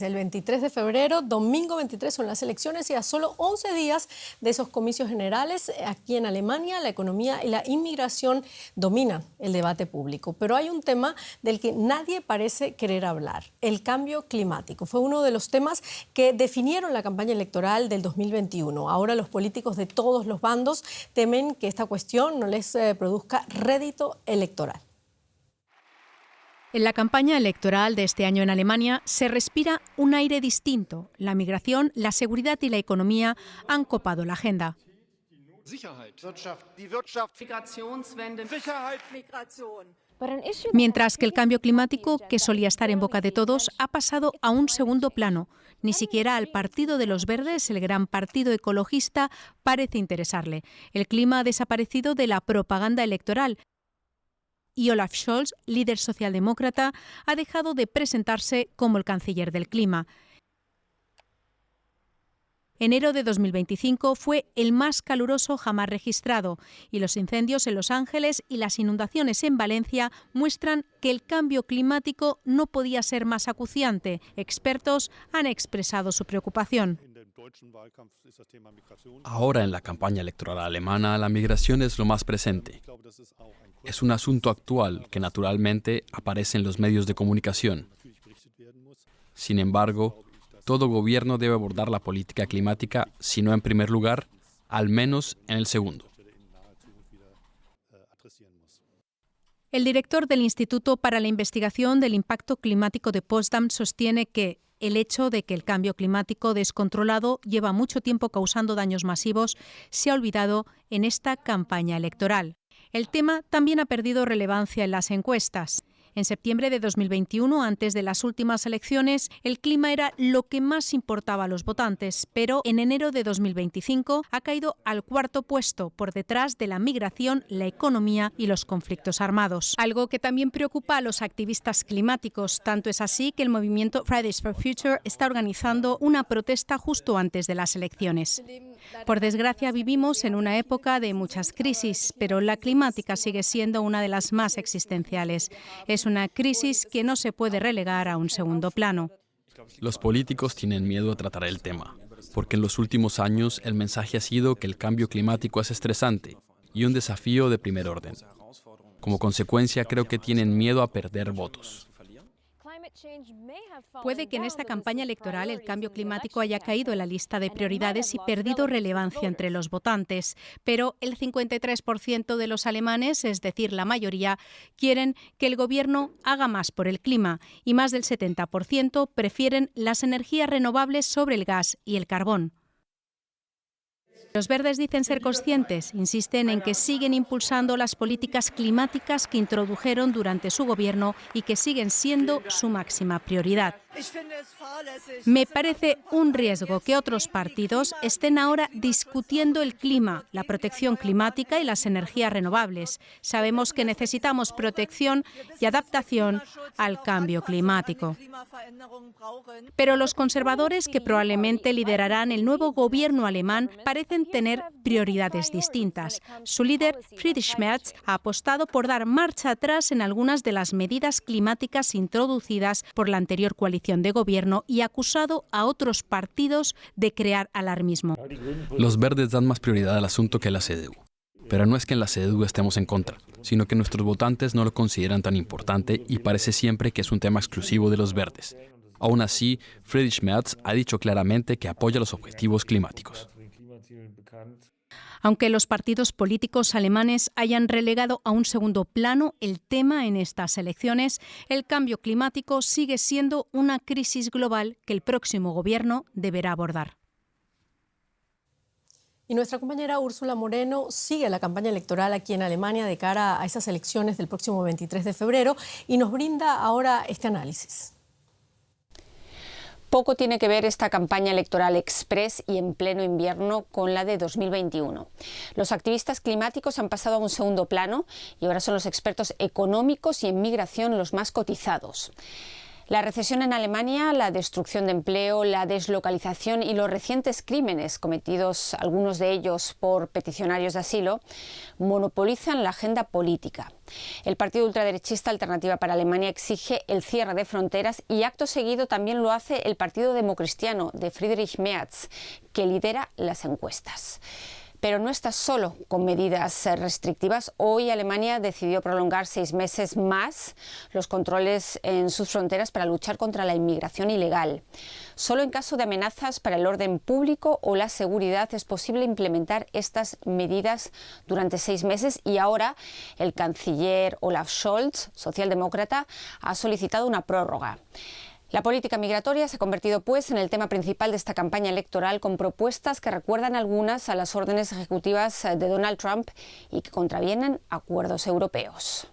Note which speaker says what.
Speaker 1: El 23 de febrero, domingo 23, son las elecciones y a solo 11 días de esos comicios generales, aquí en Alemania, la economía y la inmigración dominan el debate público. Pero hay un tema del que nadie parece querer hablar, el cambio climático. Fue uno de los temas que definieron la campaña electoral del 2021. Ahora los políticos de todos los bandos temen que esta cuestión no les produzca rédito electoral.
Speaker 2: En la campaña electoral de este año en Alemania se respira un aire distinto. La migración, la seguridad y la economía han copado la agenda. Mientras que el cambio climático, que solía estar en boca de todos, ha pasado a un segundo plano. Ni siquiera al Partido de los Verdes, el gran partido ecologista, parece interesarle. El clima ha desaparecido de la propaganda electoral. Y Olaf Scholz, líder socialdemócrata, ha dejado de presentarse como el canciller del clima. Enero de 2025 fue el más caluroso jamás registrado y los incendios en Los Ángeles y las inundaciones en Valencia muestran que el cambio climático no podía ser más acuciante. Expertos han expresado su preocupación.
Speaker 3: Ahora en la campaña electoral alemana la migración es lo más presente. Es un asunto actual que naturalmente aparece en los medios de comunicación. Sin embargo, todo gobierno debe abordar la política climática, si no en primer lugar, al menos en el segundo.
Speaker 2: El director del Instituto para la Investigación del Impacto Climático de Potsdam sostiene que el hecho de que el cambio climático descontrolado lleva mucho tiempo causando daños masivos se ha olvidado en esta campaña electoral. El tema también ha perdido relevancia en las encuestas. En septiembre de 2021, antes de las últimas elecciones, el clima era lo que más importaba a los votantes, pero en enero de 2025 ha caído al cuarto puesto, por detrás de la migración, la economía y los conflictos armados. Algo que también preocupa a los activistas climáticos. Tanto es así que el movimiento Fridays for Future está organizando una protesta justo antes de las elecciones. Por desgracia, vivimos en una época de muchas crisis, pero la climática sigue siendo una de las más existenciales. Es una crisis que no se puede relegar a un segundo plano.
Speaker 3: Los políticos tienen miedo a tratar el tema, porque en los últimos años el mensaje ha sido que el cambio climático es estresante y un desafío de primer orden. Como consecuencia, creo que tienen miedo a perder votos.
Speaker 2: Puede que en esta campaña electoral el cambio climático haya caído en la lista de prioridades y perdido relevancia entre los votantes, pero el 53% de los alemanes, es decir, la mayoría, quieren que el gobierno haga más por el clima y más del 70% prefieren las energías renovables sobre el gas y el carbón. Los verdes dicen ser conscientes, insisten en que siguen impulsando las políticas climáticas que introdujeron durante su gobierno y que siguen siendo su máxima prioridad. Me parece un riesgo que otros partidos estén ahora discutiendo el clima, la protección climática y las energías renovables. Sabemos que necesitamos protección y adaptación al cambio climático. Pero los conservadores, que probablemente liderarán el nuevo gobierno alemán, parecen tener prioridades distintas. Su líder, Friedrich Merz, ha apostado por dar marcha atrás en algunas de las medidas climáticas introducidas por la anterior coalición de gobierno y acusado a otros partidos de crear alarmismo.
Speaker 3: Los verdes dan más prioridad al asunto que a la CDU. Pero no es que en la CDU estemos en contra, sino que nuestros votantes no lo consideran tan importante y parece siempre que es un tema exclusivo de los verdes. Aún así, Friedrich Merz ha dicho claramente que apoya los objetivos climáticos.
Speaker 2: Aunque los partidos políticos alemanes hayan relegado a un segundo plano el tema en estas elecciones, el cambio climático sigue siendo una crisis global que el próximo gobierno deberá abordar.
Speaker 1: Y nuestra compañera Úrsula Moreno sigue la campaña electoral aquí en Alemania de cara a esas elecciones del próximo 23 de febrero y nos brinda ahora este análisis.
Speaker 4: Poco tiene que ver esta campaña electoral express y en pleno invierno con la de 2021. Los activistas climáticos han pasado a un segundo plano y ahora son los expertos económicos y en migración los más cotizados. La recesión en Alemania, la destrucción de empleo, la deslocalización y los recientes crímenes cometidos, algunos de ellos por peticionarios de asilo, monopolizan la agenda política. El partido ultraderechista Alternativa para Alemania exige el cierre de fronteras y acto seguido también lo hace el Partido Democristiano de Friedrich Merz, que lidera las encuestas. Pero no está solo con medidas restrictivas. Hoy Alemania decidió prolongar 6 meses más los controles en sus fronteras para luchar contra la inmigración ilegal. Solo en caso de amenazas para el orden público o la seguridad es posible implementar estas medidas durante 6 meses y ahora el canciller Olaf Scholz, socialdemócrata, ha solicitado una prórroga. La política migratoria se ha convertido, pues, en el tema principal de esta campaña electoral, con propuestas que recuerdan algunas a las órdenes ejecutivas de Donald Trump y que contravienen acuerdos europeos.